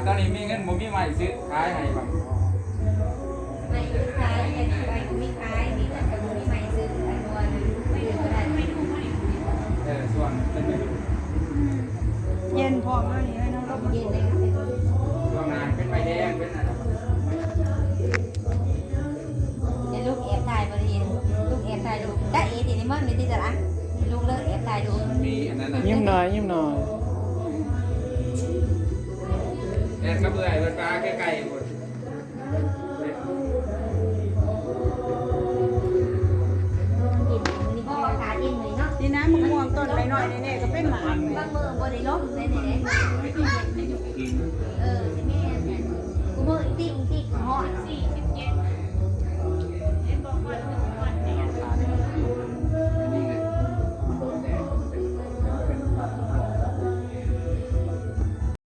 ตอนนี้มีเงินผมมีใหม่ซื้อขายให้แบบ ไม่ขายไม่ขายไม่ขายมีแต่กับมีใหม่ซื้ออันวันไม่ดูได้ไม่ดูไม่ดู ส่วนเป็นไปดู เย็นพอมากนี่ให้น้องรบมา เย็นเลย ช่วงนั้นเป็นใบแดงเป็นอะไร เดี๋ยวลูกแอบถ่ายบริเวณลูกแอบถ่ายดูได้เอทีนี้มันมีที่จะละลูกเลิกแอบถ่ายดู มีอันนั้นนะ ยิ้มหน่อยยิ้มหน่อย แอนก็เบื่อเวลาใกล้ๆหมด